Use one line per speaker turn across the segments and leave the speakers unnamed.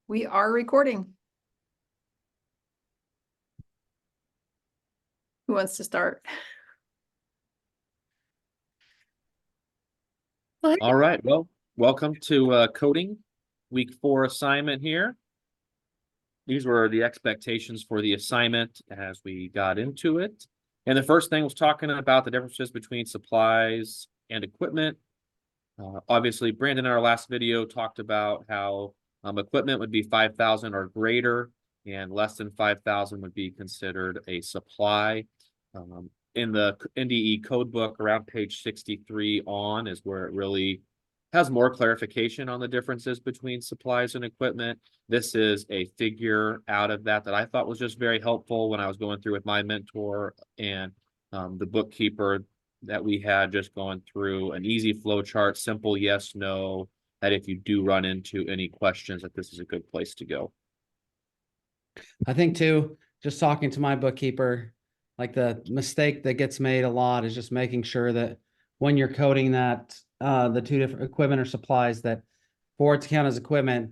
We are recording. Who wants to start?
All right. Well, welcome to coding week 4 assignment here. These were the expectations for the assignment as we got into it. And the first thing was talking about the differences between supplies and equipment. Obviously, Brandon in our last video talked about how equipment would be 5,000 or greater, and less than 5,000 would be considered a supply. In the NDE code book, around page 63 on is where it really has more clarification on the differences between supplies and equipment. This is a figure out of that I thought was just very helpful when I was going through with my mentor and the bookkeeper that we had, just going through an easy flow chart, simple yes, no, that if you do run into any questions, that this is a good place to go.
I think too, just talking to my bookkeeper, like the mistake that gets made a lot is just making sure that when you're coding that, the two different equipment or supplies, that for it to count as equipment,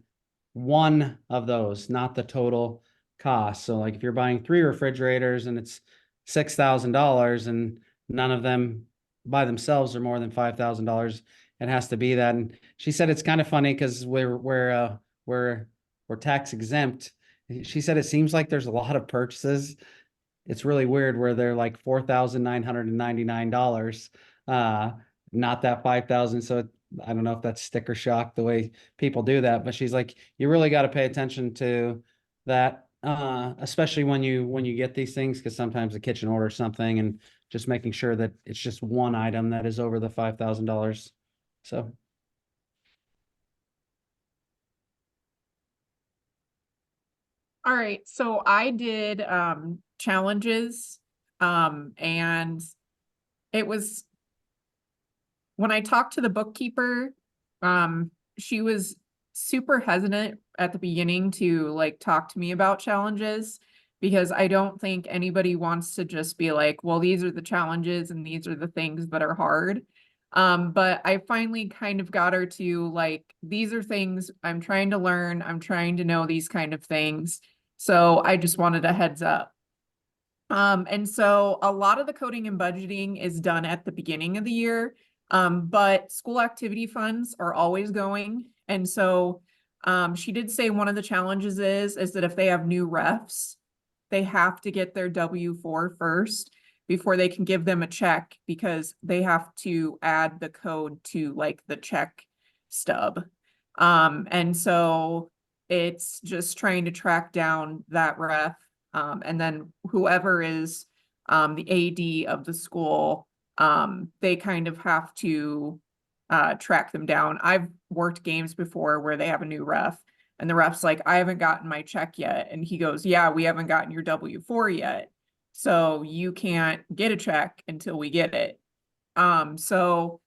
one of those, not the total cost. So like if you're buying 3 refrigerators and it's $6,000 and none of them by themselves are more than $5,000, it has to be that. And she said it's kind of funny because we're tax exempt. She said it seems like there's a lot of purchases. It's really weird where they're like $4,999, not that 5,000. So I don't know if that's sticker shock the way people do that, but she's like, you really got to pay attention to that, especially when you get these things, because sometimes the kitchen orders something, and just making sure that it's just one item that is over the $5,000. So.
All right, so I did challenges and it was when I talked to the bookkeeper, she was super hesitant at the beginning to like talk to me about challenges, because I don't think anybody wants to just be like, well, these are the challenges and these are the things that are hard. But I finally kind of got her to like, these are things I'm trying to learn. I'm trying to know these kind of things. So I just wanted a heads up. And so a lot of the coding and budgeting is done at the beginning of the year. But school activity funds are always going. And so she did say one of the challenges is that if they have new refs, they have to get their W-4 first before they can give them a check, because they have to add the code to like the check stub. And so it's just trying to track down that ref. And then whoever is the AD of the school, they kind of have to track them down. I've worked games before where they have a new ref and the ref's like, I haven't gotten my check yet. And he goes, yeah, we haven't gotten your W-4 yet. So you can't get a check until we get it. So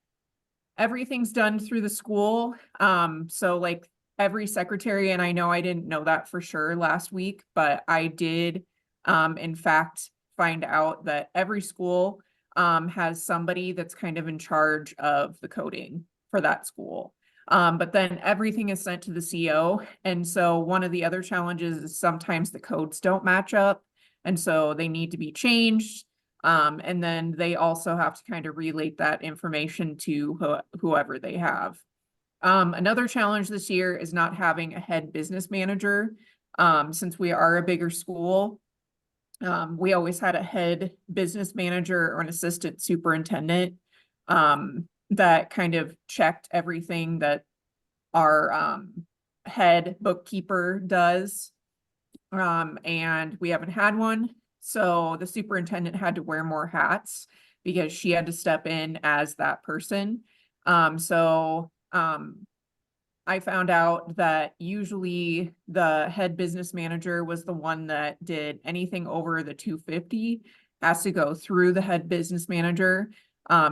everything's done through the school. So like every secretary, and I know I didn't know that for sure last week, but I did, in fact, find out that every school has somebody that's kind of in charge of the coding for that school. But then everything is sent to the CO. And so one of the other challenges is sometimes the codes don't match up. And so they need to be changed. And then they also have to kind of relate that information to whoever they have. Another challenge this year is not having a head business manager. Since we are a bigger school, we always had a head business manager or an assistant superintendent that kind of checked everything that our head bookkeeper does. And we haven't had one. So the superintendent had to wear more hats because she had to step in as that person. I found out that usually the head business manager was the one that did anything over the 250 has to go through the head business manager.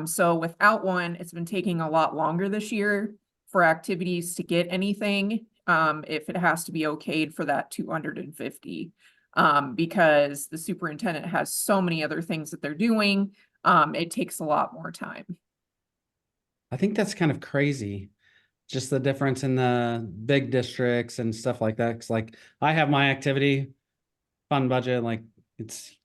So without one, it's been taking a lot longer this year for activities to get anything, if it has to be okayed for that 250, because the superintendent has so many other things that they're doing. It takes a lot more time.
I think that's kind of crazy. just the difference in the big districts and stuff like that. 'Cause like I have my activity fund budget, like it's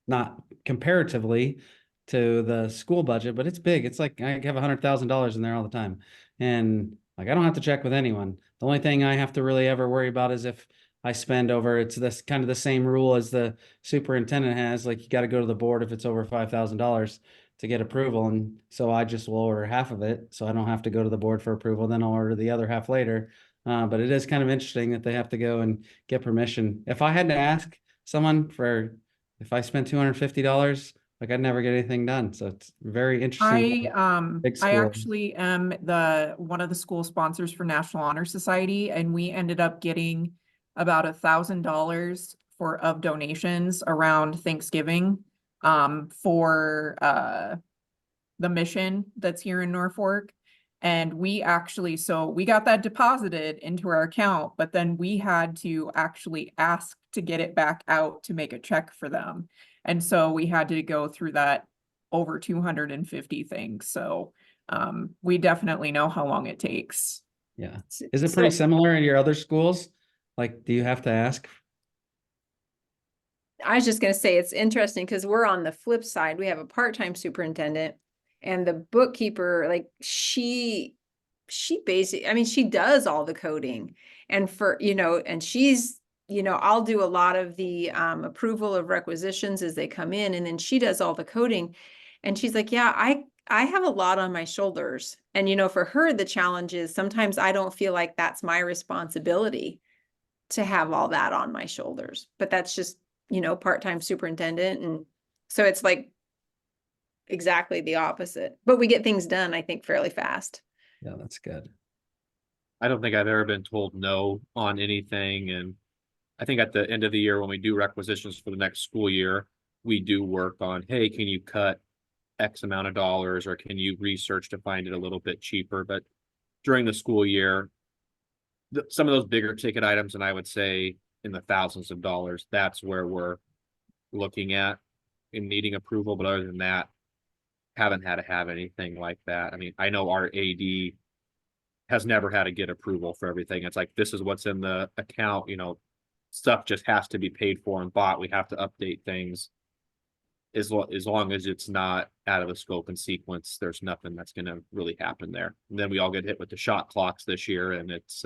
not comparatively to the school budget, but it's big. It's like I have $100,000 in there all the time. And like I don't have to check with anyone. The only thing I have to really ever worry about is if I spend over, it's this kind of the same rule as the superintendent has, like you got to go to the board if it's over $5,000 to get approval. And so I just will order half of it. So I don't have to go to the board for approval. Then I'll order the other half later. But it is kind of interesting that they have to go and get permission. If I had to ask someone for, if I spent $250, like I'd never get anything done. So it's very interesting. Big
I
school.
actually am one of the school sponsors for National Honor Society, and we ended up getting about $1,000 of donations around Thanksgiving, for, the mission that's here in Norfolk. And we actually, so we got that deposited into our account, but then we had to actually ask to get it back out to make a check for them. And so we had to go through that over 250 things. So we definitely know how long it takes.
Yeah. Is it pretty similar in your other schools? Like, do you have to ask?
I was just gonna say, it's interesting because we're on the flip side. We have a part-time superintendent and the bookkeeper, like she basically, I mean, she does all the coding and and she's, I'll do a lot of the approval of requisitions as they come in, and then she does all the coding. And she's like, yeah, I have a lot on my shoulders. And, for her, the challenge is sometimes I don't feel like that's my responsibility to have all that on my shoulders, but that's just, part-time superintendent. And so it's like exactly the opposite, but we get things done, I think, fairly fast.
Yeah, that's good.
I don't think I've ever been told no on anything. And I think at the end of the year, when we do requisitions for the next school year, we do work on, hey, can you cut X amount of dollars, or can you research to find it a little bit cheaper? But during the school year, some of those bigger ticket items, and I would say in the thousands of dollars, that's where we're looking at in needing approval. But other than that, haven't had to have anything like that. I mean, I know our AD has never had to get approval for everything. It's like, this is what's in the account, stuff just has to be paid for and bought. We have to update things. As long as it's not out of the scope and sequence, there's nothing that's going to really happen there. And then we all get hit with the shot clocks this year, and it's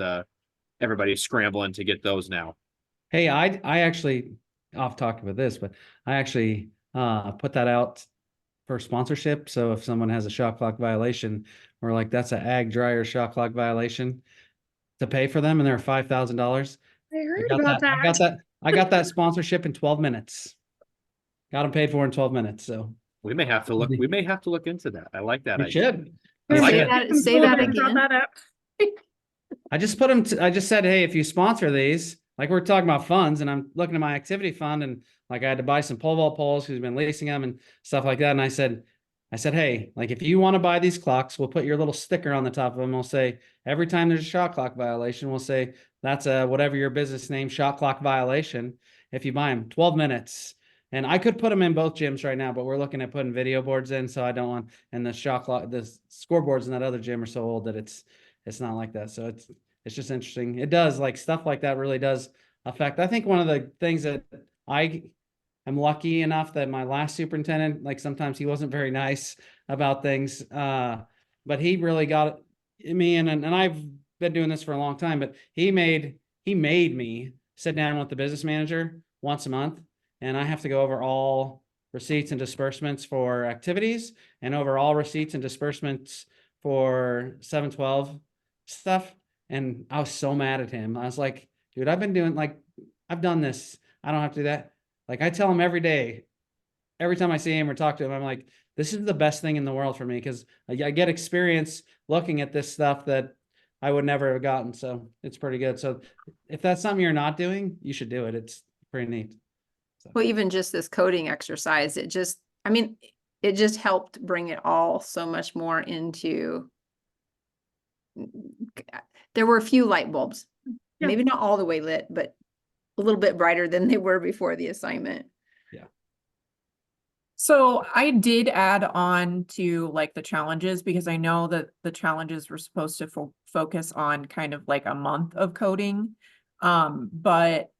everybody's scrambling to get those now.
Hey, I actually, off talking about this, but I actually put that out for sponsorship. So if someone has a shot clock violation, or like that's an ag dryer shot clock violation, to pay for them, and they're $5,000.
I heard about that.
I got that sponsorship in 12 minutes. Got them paid for in 12 minutes. So
we may have to look into that. I like that
you
idea.
should.
I like
Say that again.
I just put them I just said, hey, if you sponsor these, like we're talking about funds, and I'm looking at my activity fund, and like I had to buy some pole vault poles because we've been leasing them and stuff like that. And I said, hey, like if you want to buy these clocks, we'll put your little sticker on the top of them. We'll say every time there's a shot clock violation, we'll say that's a whatever your business name shot clock violation. If you buy them 12 minutes. And I could put them in both gyms right now, but we're looking at putting video boards in, so I don't want, and the shot clock, the scoreboards in that other gym are so old that it's not like that. So it's just interesting. It does, like stuff like that really does affect. I think one of the things that I am lucky enough that my last superintendent, like sometimes he wasn't very nice about things, but he really got me, and I've been doing this for a long time, but he made me sit down with the business manager once a month. And I have to go over all receipts and disbursements for activities, and over all receipts and disbursements for 712 stuff. And I was so mad at him. I was like, dude, I've done this. I don't have to do that. Like I tell him every day, every time I see him or talk to him, I'm like, this is the best thing in the world for me, because I get experience looking at this stuff that I would never have gotten. So it's pretty good. So if that's something you're not doing, you should do it. It's pretty neat.
Well, even just this coding exercise, it just helped bring it all so much more into, there were a few light bulbs, maybe not all the way lit, but a little bit brighter than they were before the assignment.
Yeah.
So I did add on to like the challenges because I know that the challenges were supposed to focus on kind of like a month of coding. But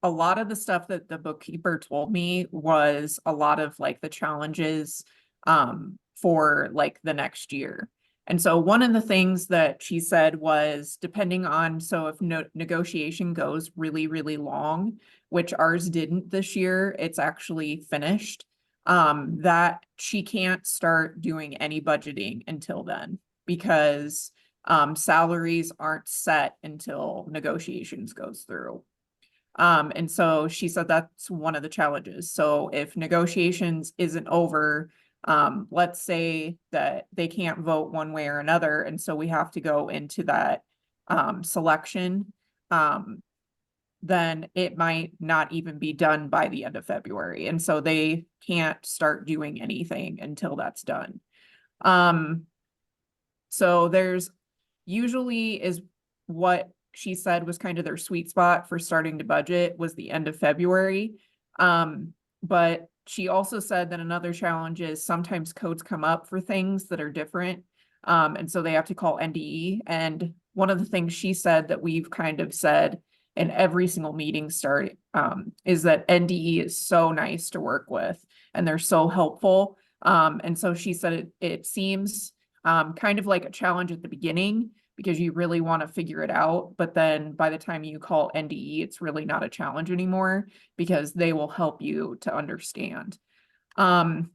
a lot of the stuff that the bookkeeper told me was a lot of like the challenges for like the next year. And so one of the things that she said was depending on, so if negotiation goes really, really long, which ours didn't this year, it's actually finished, that she can't start doing any budgeting until then because salaries aren't set until negotiations goes through. And so she said that's one of the challenges. So if negotiations isn't over, let's say that they can't vote one way or another, and so we have to go into that selection, then it might not even be done by the end of February. And so they can't start doing anything until that's done. So there's usually is what she said was kind of their sweet spot for starting to budget was the end of February. But she also said that another challenge is sometimes codes come up for things that are different. And so they have to call NDE. And one of the things she said that we've kind of said in every single meeting start is that NDE is so nice to work with and they're so helpful. And so she said it seems kind of like a challenge at the beginning because you really want to figure it out. But then by the time you call NDE, it's really not a challenge anymore because they will help you to understand. And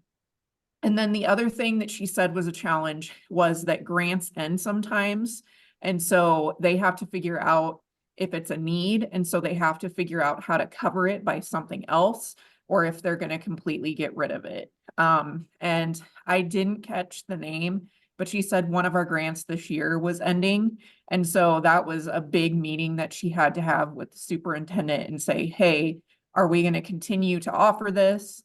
then the other thing that she said was a challenge was that grants end sometimes. And so they have to figure out if it's a need. And so they have to figure out how to cover it by something else or if they're going to completely get rid of it. And I didn't catch the name, but she said one of our grants this year was ending. And so that was a big meeting that she had to have with the superintendent and say, hey, are we going to continue to offer this?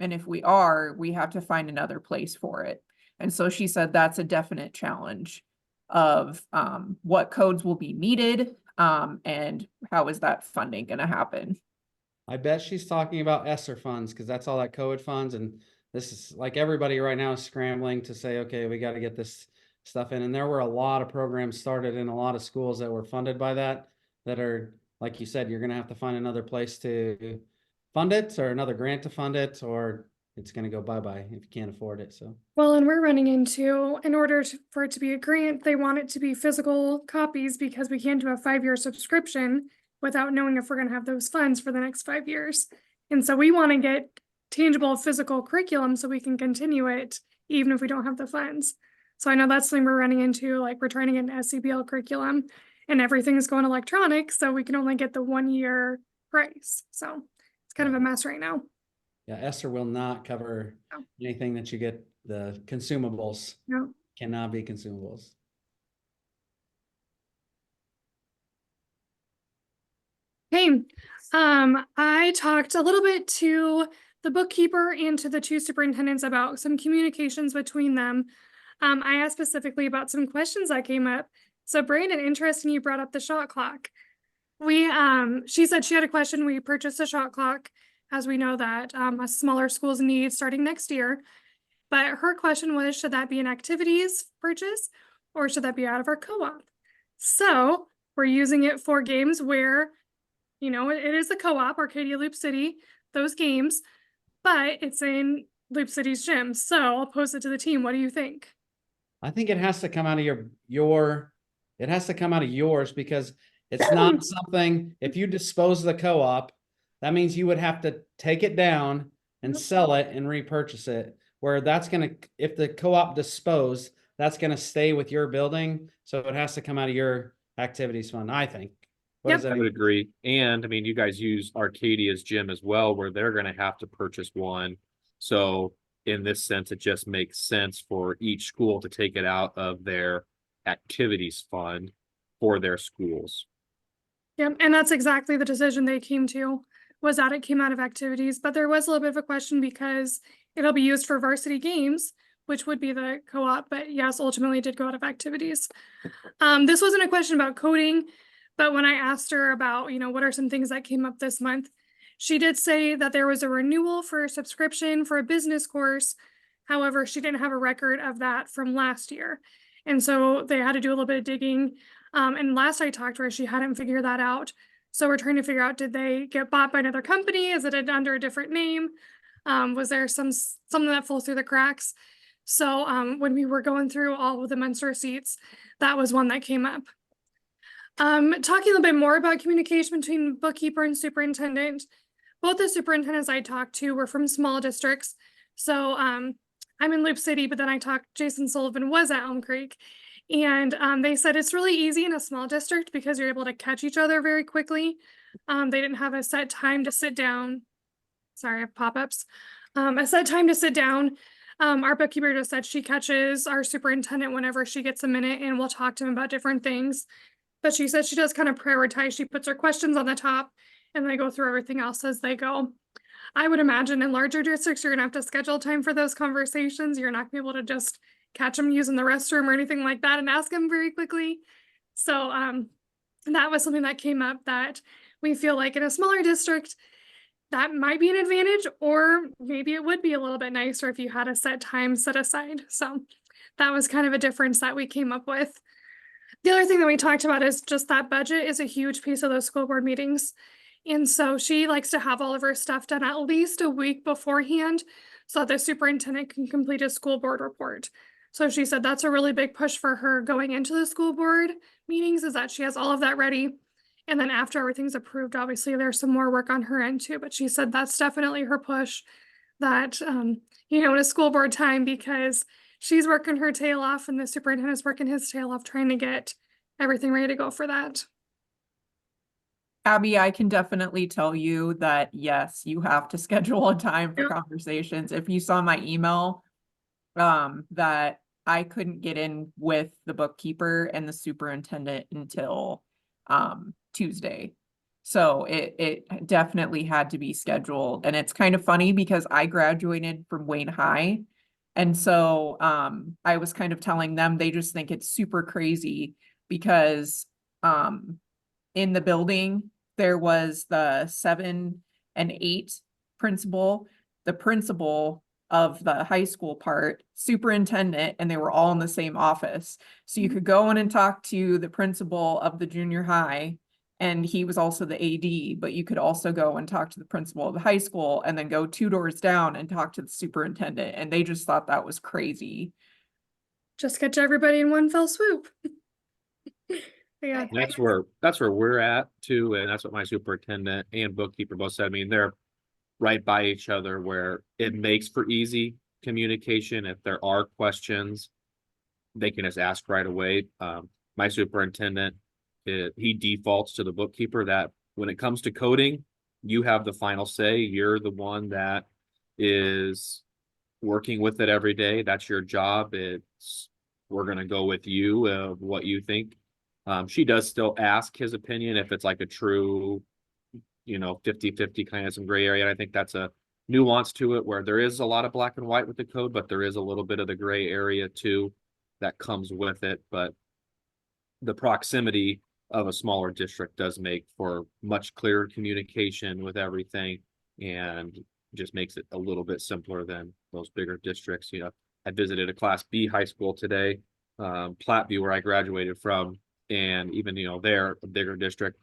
And if we are, we have to find another place for it. And so she said that's a definite challenge of what codes will be needed and how is that funding going to happen.
I bet she's talking about ESSER funds because that's all that COVID funds. And this is like everybody right now is scrambling to say, okay, we got to get this stuff in. And there were a lot of programs started in a lot of schools that were funded by that are, like you said, you're going to have to find another place to fund it or another grant to fund it, or it's going to go bye-bye if you can't afford it. So,
well, and we're running into, in order for it to be a grant, they want it to be physical copies because we can't do a 5-year subscription without knowing if we're going to have those funds for the next 5 years. And so we want to get tangible physical curriculum so we can continue it even if we don't have the funds. So I know that's something we're running into, like we're trying to get an SCBL curriculum and everything's going electronic, so we can only get the 1-year price. So it's kind of a mess right now.
yeah, ESSER will not cover
No.
anything that you get. The consumables
No.
cannot be consumables.
Okay, I talked a little bit to the bookkeeper and to the two superintendents about some communications between them. I asked specifically about some questions that came up. So Brandon, interesting you brought up the shot clock. She said she had a question. We purchased a shot clock, as we know that a smaller schools need starting next year. But her question was, should that be an activities purchase or should that be out of our co-op? So we're using it for games where, you know, it is a co-op, Arcadia Loop City, those games, but it's in Loop City's gym. So I'll pose it to the team. What do you think?
I think it has to come out of it has to come out of yours because it's not something, if you dispose of the co-op, that means you would have to take it down and sell it and repurchase it, where that's going to, if the co-op disposed, that's going to stay with your building. So it has to come out of your activities fund, I think. What does
I
that
would agree. And I mean, you guys use Arcadia's gym as well, where they're going to have to purchase one. So in this sense, it just makes sense for each school to take it out of their activities fund for their schools.
Yep, and that's exactly the decision they came to, was that it came out of activities, but there was a little bit of a question because it'll be used for varsity games, which would be the co-op, but yes, ultimately it did go out of activities. This wasn't a question about coding, but when I asked her about, you know, what are some things that came up this month, She did say that there was a renewal for a subscription for a business course. However, she didn't have a record of that from last year. And so they had to do a little bit of digging. And last I talked to her, she hadn't figured that out. So we're trying to figure out, did they get bought by another company? Is it under a different name? Was there something that falls through the cracks? So when we were going through all of the month's receipts, that was one that came up. Talking a little bit more about communication between bookkeeper and superintendent. Both the superintendents I talked to were from small districts. So I'm in Loop City, but then I talked, Jason Sullivan was at Elm Creek. And they said it's really easy in a small district because you're able to catch each other very quickly. They didn't have a set time to sit down. Sorry, I have pop-ups. A set time to sit down. Our bookkeeper just said she catches our superintendent whenever she gets a minute and we'll talk to him about different things. But she said she does kind of prioritize. She puts her questions on the top and they go through everything else as they go. I would imagine in larger districts, you're gonna have to schedule time for those conversations. You're not gonna be able to just catch them using the restroom or anything like that and ask them very quickly. So that was something that came up that we feel like in a smaller district, that might be an advantage, or maybe it would be a little bit nicer if you had a set time set aside. So that was kind of a difference that we came up with. The other thing that we talked about is just that budget is a huge piece of those school board meetings. And so she likes to have all of her stuff done at least a week beforehand so that the superintendent can complete a school board report. So she said that's a really big push for her going into the school board meetings, is that she has all of that ready. And then after everything's approved, obviously there's some more work on her end too, but she said that's definitely her push, that, in a school board time, because she's working her tail off and the superintendent's working his tail off trying to get everything ready to go for that.
Abby, I can definitely tell you that, yes, you have to schedule a time for
Yeah.
conversations. If you saw my email, that I couldn't get in with the bookkeeper and the superintendent until, Tuesday. So it definitely had to be scheduled. And it's kind of funny because I graduated from Wayne High. And so, I was kind of telling them, they just think it's super crazy because, in the building, there was the 7 and 8 principal, the principal of the high school part, superintendent, and they were all in the same office. So you could go in and talk to the principal of the junior high, and he was also the AD, but you could also go and talk to the principal of the high school and then go 2 doors down and talk to the superintendent. And they just thought that was crazy.
Just catch everybody in one fell swoop. Yeah.
That's where we're at too, and that's what my superintendent and bookkeeper both said. I mean, they're right by each other where it makes for easy communication. If there are questions, they can just ask right away. My superintendent, he defaults to the bookkeeper that when it comes to coding, you have the final say. You're the one that is working with it every day. That's your job. We're gonna go with you of what you think. She does still ask his opinion if it's like a true, 50-50 kind of some gray area. And I think that's a nuance to it where there is a lot of black and white with the code, but there is a little bit of the gray area too that comes with it. But the proximity of a smaller district does make for much clearer communication with everything and just makes it a little bit simpler than those bigger districts. I visited a Class B high school today, Platteview, where I graduated from. And even, they're a bigger district,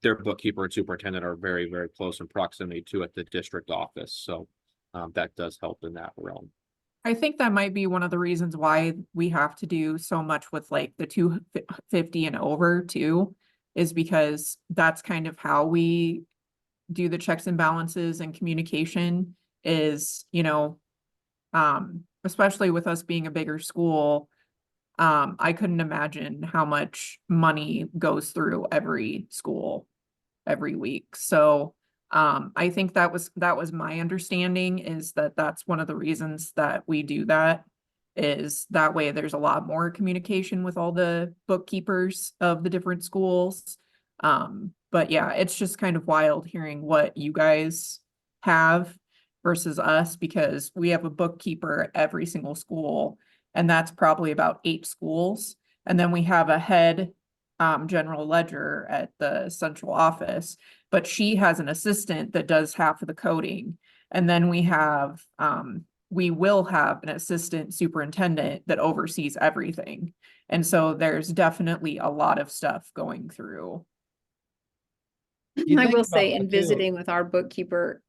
their bookkeeper and superintendent are very, very close in proximity to at the district office. So that does help in that realm.
I think that might be one of the reasons why we have to do so much with like the 250 and over too, is because that's kind of how we do the checks and balances and communication is, especially with us being a bigger school. I couldn't imagine how much money goes through every school every week. So, I think that was my understanding, is that that's one of the reasons that we do that, is that way there's a lot more communication with all the bookkeepers of the different schools. But yeah, it's just kind of wild hearing what you guys have versus us, because we have a bookkeeper at every single school. And that's probably about 8 schools. And then we have a head general ledger at the central office, but she has an assistant that does half of the coding. And then we will have an assistant superintendent that oversees everything. And so there's definitely a lot of stuff going through.
You
I
think
will
about
say,
that
in
too.
visiting with our bookkeeper,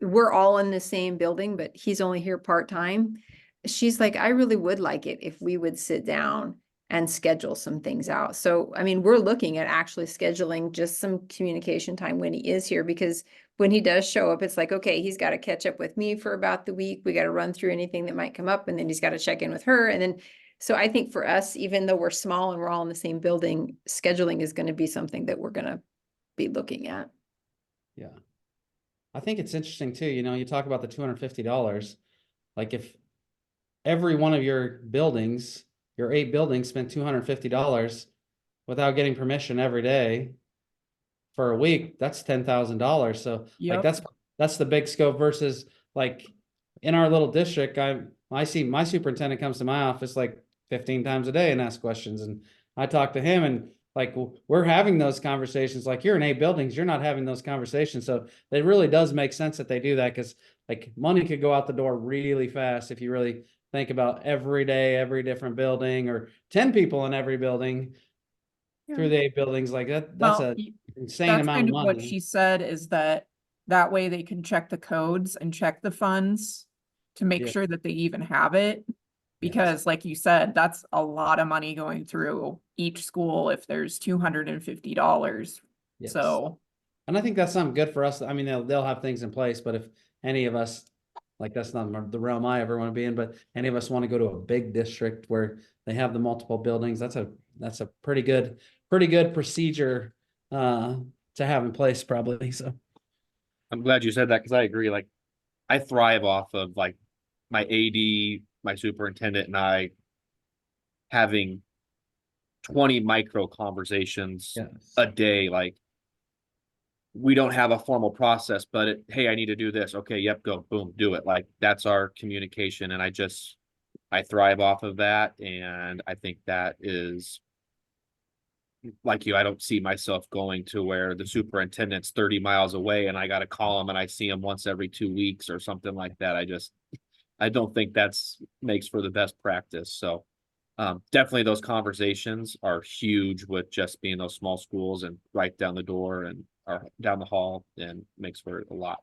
we're all in the same building, but he's only here part-time. She's like, I really would like it if we would sit down and schedule some things out. So, I mean, we're looking at actually scheduling just some communication time when he is here, because when he does show up, it's like, okay, he's got to catch up with me for about the week. We got to run through anything that might come up, and then he's got to check in with her. And then, so I think for us, even though we're small and we're all in the same building, scheduling is going to be something that we're going to be looking at.
Yeah. I think it's interesting too, you know, you talk about the $250. Like if every one of your buildings, your 8 buildings spent $250 without getting permission every day for a week, that's $10,000. So like
Yep.
that's the big scope versus like in our little district, I see my superintendent comes to my office like 15 times a day and asks questions. And I talk to him and like we're having those conversations. Like you're in 8 buildings, you're not having those conversations. So it really does make sense that they do that, because like money could go out the door really fast if you really think about every day, every different building, or 10 people in every building through the 8 buildings. Like that's
Well,
a insane
that's
amount
kind
of
of what
money.
she said, is that way they can check the codes and check the funds to make
Yeah.
sure that they even have it. Because like you said, that's a lot of money going through each school if there's $250.
Yes.
So,
And I think that's something good for us. I mean, they'll have things in place, but if any of us, like that's not the realm I ever want to be in, but any of us want to go to a big district where they have the multiple buildings, that's a pretty good procedure to have in place probably. So
I'm glad you said that, because I agree. Like, I thrive off of like my AD, my superintendent, and I having 20 micro conversations
yes.
a day. Like, we don't have a formal process, but hey, I need to do this. Okay, yep, go, boom, do it. Like, that's our communication, and I thrive off of that, and I think that is, like you, I don't see myself going to where the superintendent's 30 miles away and I got to call him and I see him once every 2 weeks or something like that. I don't think makes for the best practice. So definitely those conversations are huge with just being those small schools and right down the door and or down the hall, and makes for a lot.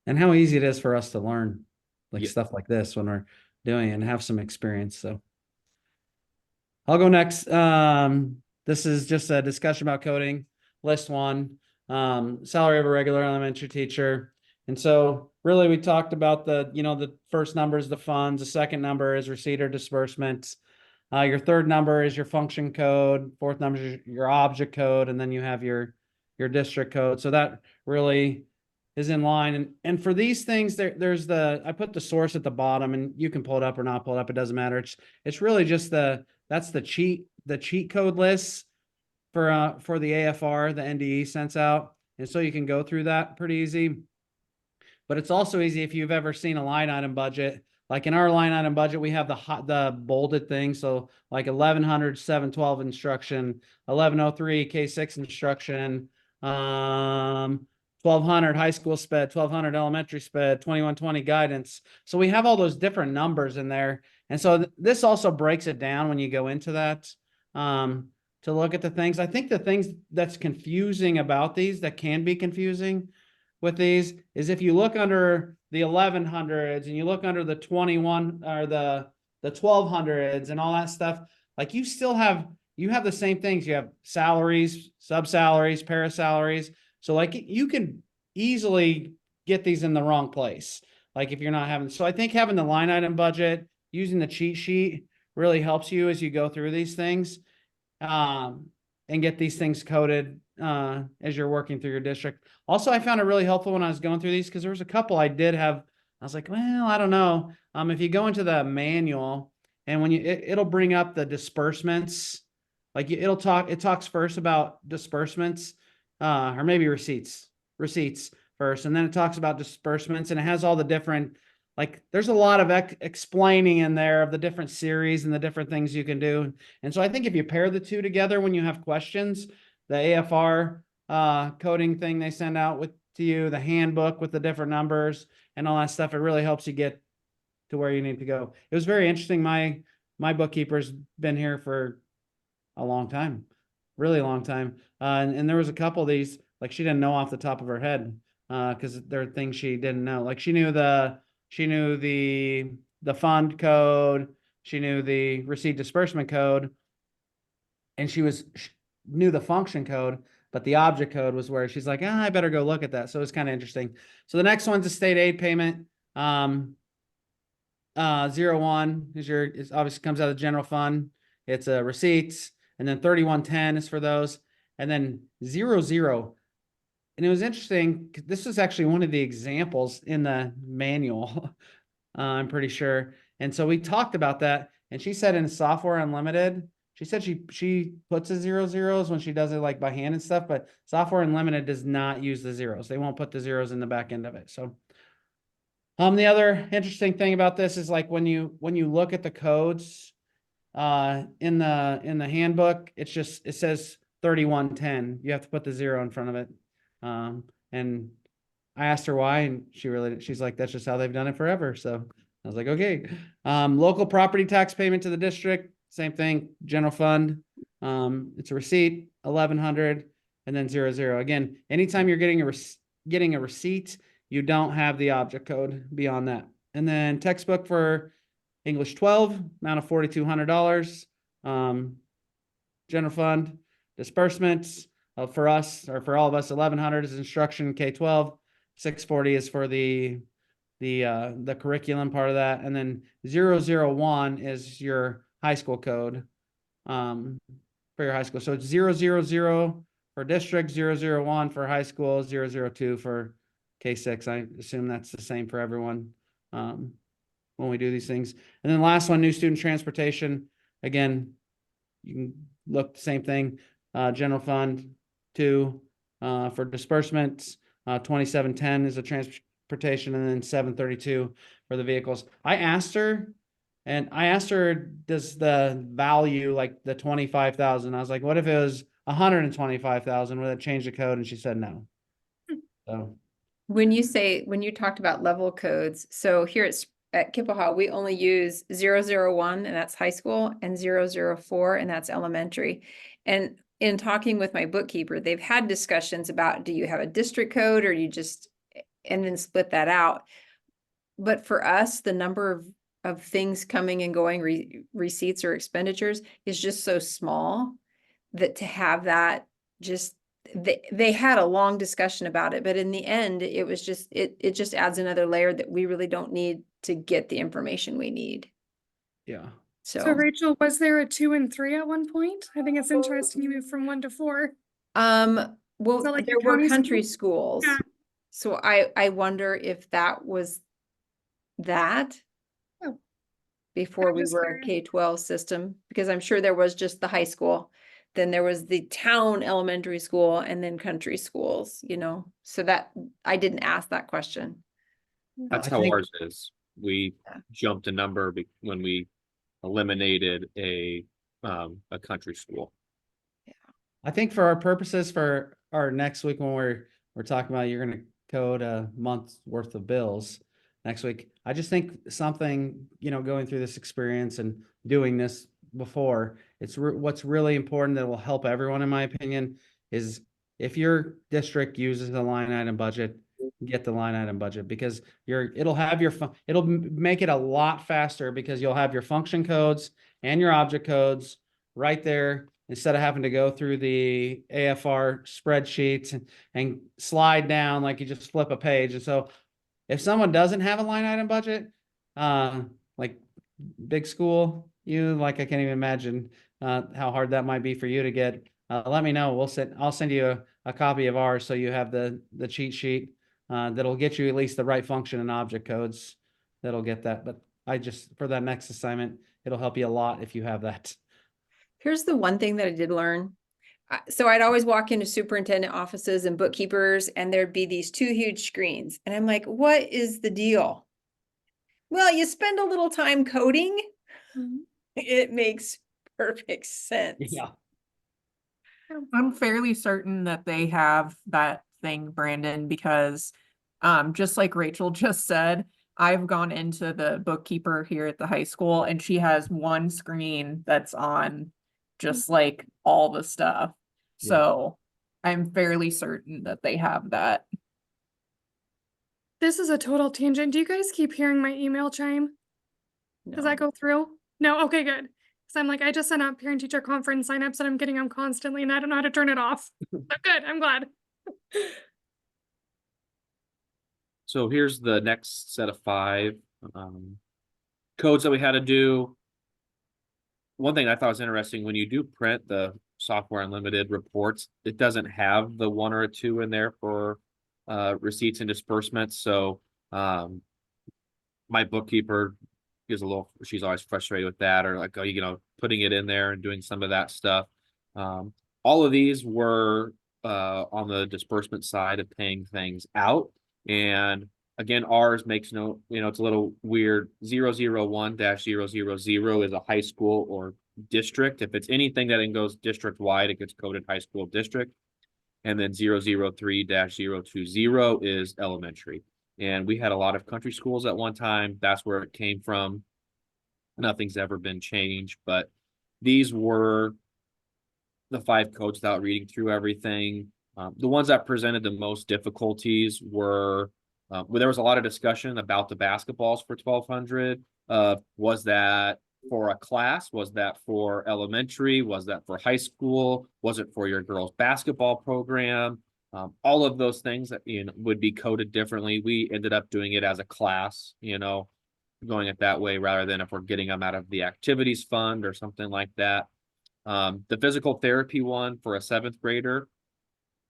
And how easy it is for us to learn like
Yeah.
stuff like this when we're doing it and have some experience. So I'll go next. This is just a discussion about coding. List 1, salary of a regular elementary teacher. And so really we talked about the first number is the funds. The second number is receipt or disbursements. Your third number is your function code. Fourth number is your object code. And then you have your district code. So that really is in line. And for these things, there's I put the source at the bottom, and you can pull it up or not pull it up. It doesn't matter. It's really just that's the cheat code list for the AFR, the NDE sends out. And so you can go through that pretty easy. But it's also easy if you've ever seen a line item budget. Like in our line item budget, we have the bolded thing. So like 1100 712 instruction, 1103 K6 instruction, 1200 high school sped, 1200 elementary sped, 2120 guidance. So we have all those different numbers in there. And so this also breaks it down when you go into that to look at the things. I think the things that's confusing about these, that can be confusing with these, is if you look under the 1100s and you look under the 21 or the 1200s and all that stuff, like you have the same things. You have salaries, sub salaries, para salaries. So like you can easily get these in the wrong place. Like if you're not having, so I think having the line item budget, using the cheat sheet really helps you as you go through these things, and get these things coded as you're working through your district. Also, I found it really helpful when I was going through these, because there was a couple I was like, well, I don't know. If you go into the manual and when it'll bring up the disbursements, like it talks first about disbursements, or maybe receipts first, and then it talks about disbursements, and it has all the different like there's a lot of explaining in there of the different series and the different things you can do. And so I think if you pair the two together when you have questions, the AFR coding thing they send out with to you, the handbook with the different numbers and all that stuff, it really helps you get to where you need to go. It was very interesting. My bookkeeper's been here for a long time, really long time. And there was a couple of these, like she didn't know off the top of her head, because there are things she didn't know. Like she knew the fund code, she knew the receipt disbursement code, and she knew the function code, but the object code was where she's like, I better go look at that. So it's kind of interesting. So the next one's a state aid payment. 01 is obviously comes out of the general fund. It's a receipts, and then 3110 is for those, and then 00. And it was interesting. This was actually one of the examples in the manual. I'm pretty sure. And so we talked about that. And she said in Software Unlimited, she said she puts the 00s when she does it like by hand and stuff, but Software Unlimited does not use the zeros. They won't put the zeros in the back end of it. So the other interesting thing about this is like when you look at the codes in the handbook, it says 3110. You have to put the 0 in front of it. And I asked her why, and she's like, that's just how they've done it forever. So I was like, okay. Local property tax payment to the district, same thing, general fund. It's a receipt, 1100, and then 00. Again, anytime you're getting a receipt, you don't have the object code beyond that. And then textbook for English 12, amount of $4,200. General fund disbursements for us, or for all of us, 1100 is instruction K-12. 640 is for the curriculum part of that. And then 001 is your high school code for your high school. So it's 000 for district, 001 for high school, 002 for K6. I assume that's the same for everyone when we do these things. And then last one, new student transportation. Again, you can look the same thing. General fund 2 for disbursements. 2710 is a transportation, and then 732 for the vehicles. I asked her, does the value like the 25,000? I was like, what if it was 125,000? Would that change the code? And she said no. So.
When you talked about level codes, so here at Kippahaw, we only use 001, and that's high school, and 004, and that's elementary. And in talking with my bookkeeper, they've had discussions about, do you have a district code or you just, and then split that out. But for us, the number of things coming and going, receipts or expenditures is just so small that to have that just, they had a long discussion about it, but in the end, it was just, it just adds another layer that we really don't need to get the information we need.
Yeah.
So Rachel, was there a 2 and 3 at one point? I think it's interesting you moved from 1 to 4.
Well,
like
there
the
were
county
country
schools?
schools.
Yeah.
So I wonder if that was that
Oh.
before
I'm
we
just
were a
curious.
K-12 system, because I'm sure there was just the high school. Then there was the town elementary school and then country schools, so that I didn't ask that question.
That's
I
how
think-
ours is. We
Yeah.
jumped a number when we eliminated a country school.
I think for our purposes for our next week, when we're talking about you're going to code a month's worth of bills next week, I just think something, going through this experience and doing this before, it's what's really important that will help everyone, in my opinion, is if your district uses a line item budget, get the line item budget, because it'll make it a lot faster, because you'll have your function codes and your object codes right there, instead of having to go through the AFR spreadsheets and slide down like you just flip a page. And so if someone doesn't have a line item budget, like big school, I can't even imagine how hard that might be for you to get. Let me know. I'll send you a copy of ours, so you have the cheat sheet that'll get you at least the right function and object codes that'll get that. But for that next assignment, it'll help you a lot if you have that.
Here's the one thing that I did learn. So I'd always walk into superintendent offices and bookkeepers, and there'd be these 2 huge screens. And I'm like, what is the deal? Well, you spend a little time coding,
Mhm.
it makes perfect sense.
Yeah.
I'm fairly certain that they have that thing, Brandon, because just like Rachel just said, I've gone into the bookkeeper here at the high school and she has one screen that's on just like all the stuff.
Yeah.
So I'm fairly certain that they have that.
This is a total tangent. Do you guys keep hearing my email chime? Does that
No.
go through? No? Okay, good. Because I'm like, I just sent out parent teacher conference signups and I'm getting them constantly and I don't know how to turn it off. So good, I'm glad.
So here's the next set of 5 codes that we had to do. One thing I thought was interesting, when you do print the Software Unlimited reports, it doesn't have the 1 or a 2 in there for receipts and disbursements. So my bookkeeper is she's always frustrated with that, or like, putting it in there and doing some of that stuff. All of these were on the disbursement side of paying things out. And again, ours makes no, it's a little weird. 001-000 is a high school or district. If it's anything that goes district wide, it gets coded high school district. And then 003-020 is elementary. And we had a lot of country schools at one time. That's where it came from. Nothing's ever been changed, but these were the 5 codes without reading through everything. The ones that presented the most difficulties were, well, there was a lot of discussion about the basketballs for 1200. Was that for a class? Was that for elementary? Was that for high school? Was it for your girls' basketball program? All of those things that would be coded differently. We ended up doing it as a class, going it that way rather than if we're getting them out of the activities fund or something like that. The physical therapy one for a 7th grader,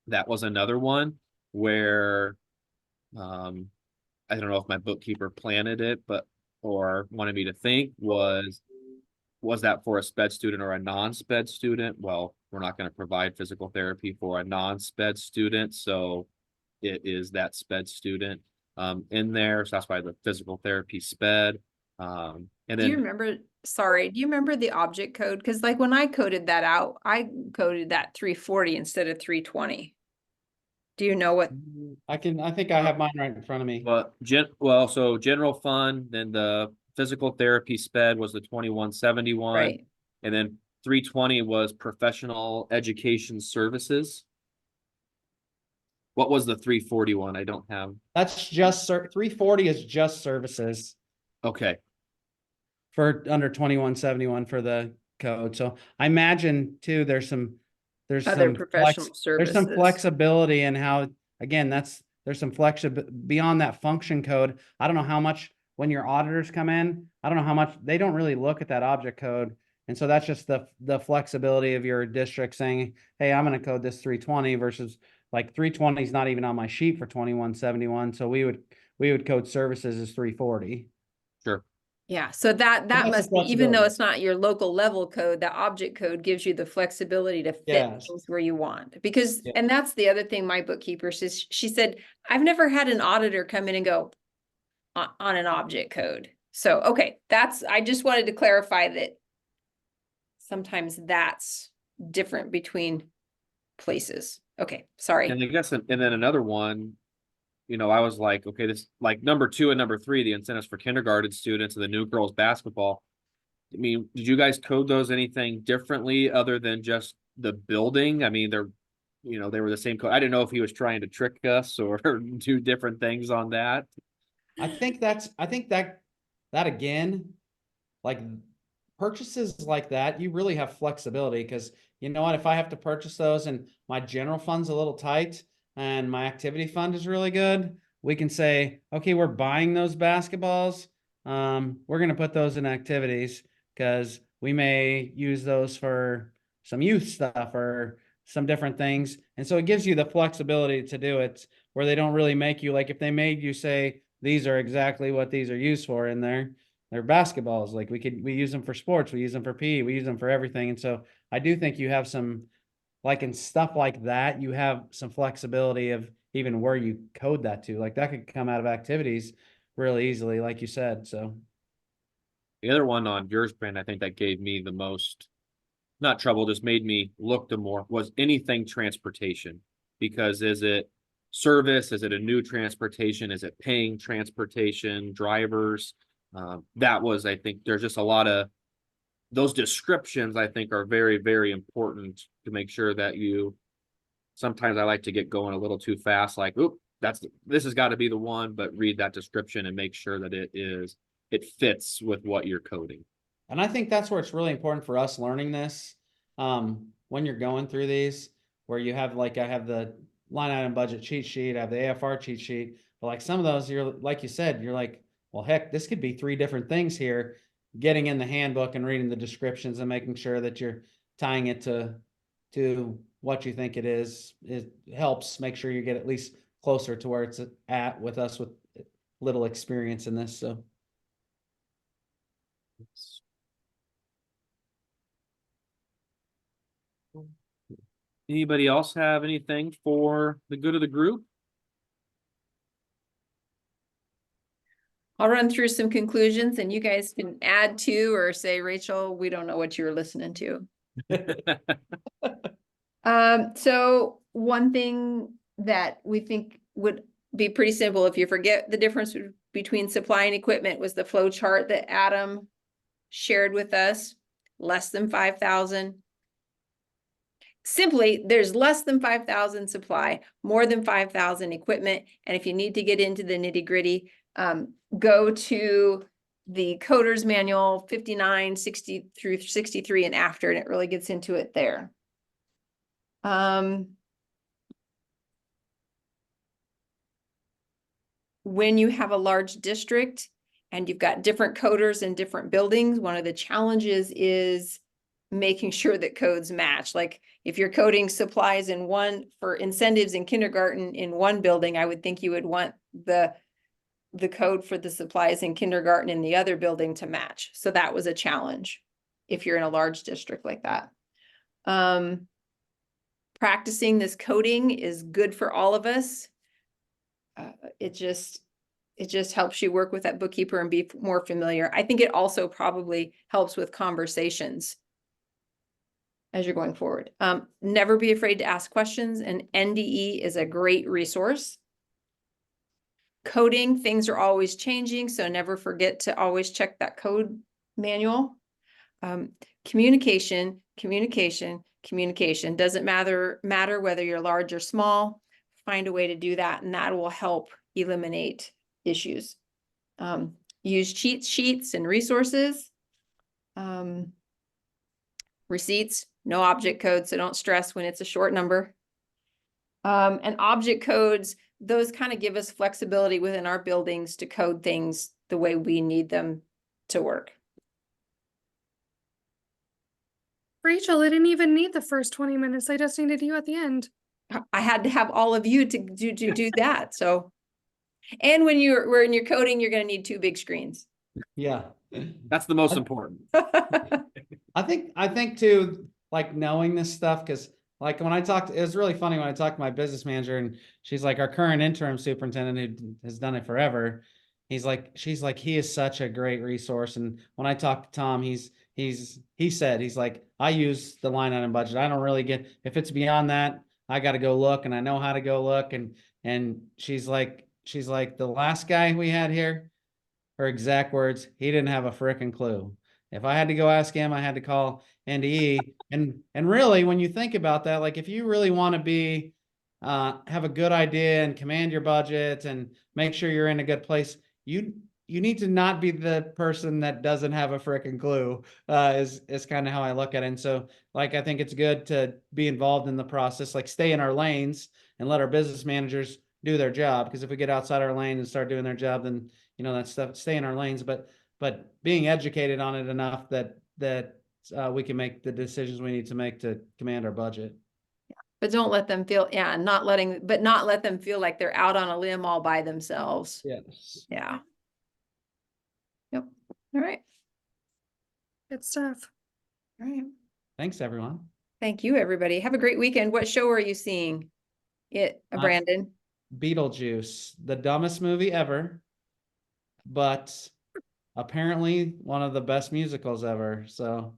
that was another one where I don't know if my bookkeeper planted it, or wanted me to think was that for a sped student or a non-sped student? Well, we're not going to provide physical therapy for a non-sped student, so it is that sped student in there. So that's why the physical therapy sped. And
Do you
then
remember, sorry, do you remember the object code? Because like when I coded that out, I coded that 340 instead of 320. Do you know what?
I think I have mine right in front of me.
so general fund, then the physical therapy sped was the 2171.
Right.
And then 320 was professional education services. What was the 341? I don't have.
That's just 340 is just services
Okay.
for under 2171 for the code. So I imagine too, there's some
Other professional
there's some
services.
flexibility in how, again, there's some flexibility beyond that function code. I don't know how much when your auditors come in, I don't know how much they don't really look at that object code. And so that's just the flexibility of your district saying, hey, I'm going to code this 320 versus like 320 is not even on my sheet for 2171. So we would code services as 340.
Sure.
Yeah, so that
that's the
must be, even though
flexibility.
it's not your local level code, the object code gives you the flexibility to fit
Yes.
things where you want. Because,
Yeah.
and that's the other thing my bookkeeper says, she said, I've never had an auditor come in and go on an object code. So, okay, I just wanted to clarify that sometimes that's different between places. Okay, sorry.
And I guess, and then another one, I was like, okay, this like number 2 and number 3, the incentives for kindergarten students and the new girls basketball. I mean, did you guys code those anything differently other than just the building? I mean, they were the same code. I didn't know if he was trying to trick us or do different things on that.
I think that again, like purchases like that, you really have flexibility because you know what, if I have to purchase those and my general fund's a little tight and my activity fund is really good, we can say, okay, we're buying those basketballs. We're going to put those in activities because we may use those for some youth stuff or some different things. And so it gives you the flexibility to do it where they don't really make you, like if they made you say, these are exactly what these are used for in there. They're basketballs. Like we use them for sports, we use them for PE, we use them for everything. And so I do think you have some, like in stuff like that, you have some flexibility of even where you code that to. Like that could come out of activities really easily, like you said, so.
The other one on yours, Brand, I think that gave me the most, not trouble, just made me look the more, was anything transportation. Because is it service? Is it a new transportation? Is it paying transportation, drivers? That was, I think, there's just a lot of those descriptions, I think, are very, very important to make sure that you, sometimes I like to get going a little too fast, like, oop, this has got to be the one, but read that description and make sure that it fits with what you're coding.
And I think that's where it's really important for us learning this. When you're going through these, where you have, like, I have the line item budget cheat sheet, I have the AFR cheat sheet, but like some of those, you're, like you said, you're like, well, heck, this could be 3 different things here. Getting in the handbook and reading the descriptions and making sure that you're tying it to what you think it is, it helps make sure you get at least closer to where it's at with us with little experience in this, so.
Anybody else have anything for the good of the group?
I'll run through some conclusions and you guys can add to or say, Rachel, we don't know what you were listening to. So one thing that we think would be pretty simple, if you forget the difference between supply and equipment, was the flow chart that Adam shared with us, less than 5,000. Simply, there's less than 5,000 supply, more than 5,000 equipment. And if you need to get into the nitty gritty, go to the Coder's Manual 59, 60 through 63 and after, and it really gets into it there. When you have a large district and you've got different coders in different buildings, one of the challenges is making sure that codes match. Like if you're coding supplies in one for incentives in kindergarten in one building, I would think you would want the code for the supplies in kindergarten in the other building to match. So that was a challenge if you're in a large district like that. Practicing this coding is good for all of us. It just helps you work with that bookkeeper and be more familiar. I think it also probably helps with conversations as you're going forward. Never be afraid to ask questions, and NDE is a great resource. Coding, things are always changing, so never forget to always check that code manual. Communication. Doesn't matter whether you're large or small. Find a way to do that, and that will help eliminate issues. Use cheat sheets and resources. Receipts, no object code, so don't stress when it's a short number. And object codes, those kind of give us flexibility within our buildings to code things the way we need them to work.
Rachel, I didn't even need the first 20 minutes. I just needed you at the end.
I had to have all of you to do that. So, and when you're coding, you're going to need 2 big screens.
Yeah.
That's the most important.
I think too, like knowing this stuff, because like when I talked, it was really funny when I talked to my business manager and she's like, our current interim superintendent who has done it forever. She's like, he is such a great resource. And when I talked to Tom, he said, he's like, I use the line item budget. I don't really get, if it's beyond that, I got to go look and I know how to go look. And she's like, the last guy we had here, her exact words, he didn't have a frickin' clue. If I had to go ask him, I had to call NDE. And really, when you think about that, like if you really want to be, have a good idea and command your budget and make sure you're in a good place, you need to not be the person that doesn't have a frickin' clue, is kind of how I look at it. And so like, I think it's good to be involved in the process, like stay in our lanes and let our business managers do their job. Because if we get outside our lane and start doing their job, then, you know, that stuff, stay in our lanes, but being educated on it enough that we can make the decisions we need to make to command our budget.
But don't let them feel, not let them feel like they're out on a limb all by themselves.
Yes.
Yeah. Yep. All right.
Good stuff.
All right.
Thanks, everyone.
Thank you, everybody. Have a great weekend. What show are you seeing? Brandon?
Beetlejuice, the dumbest movie ever. but apparently one of the best musicals ever. So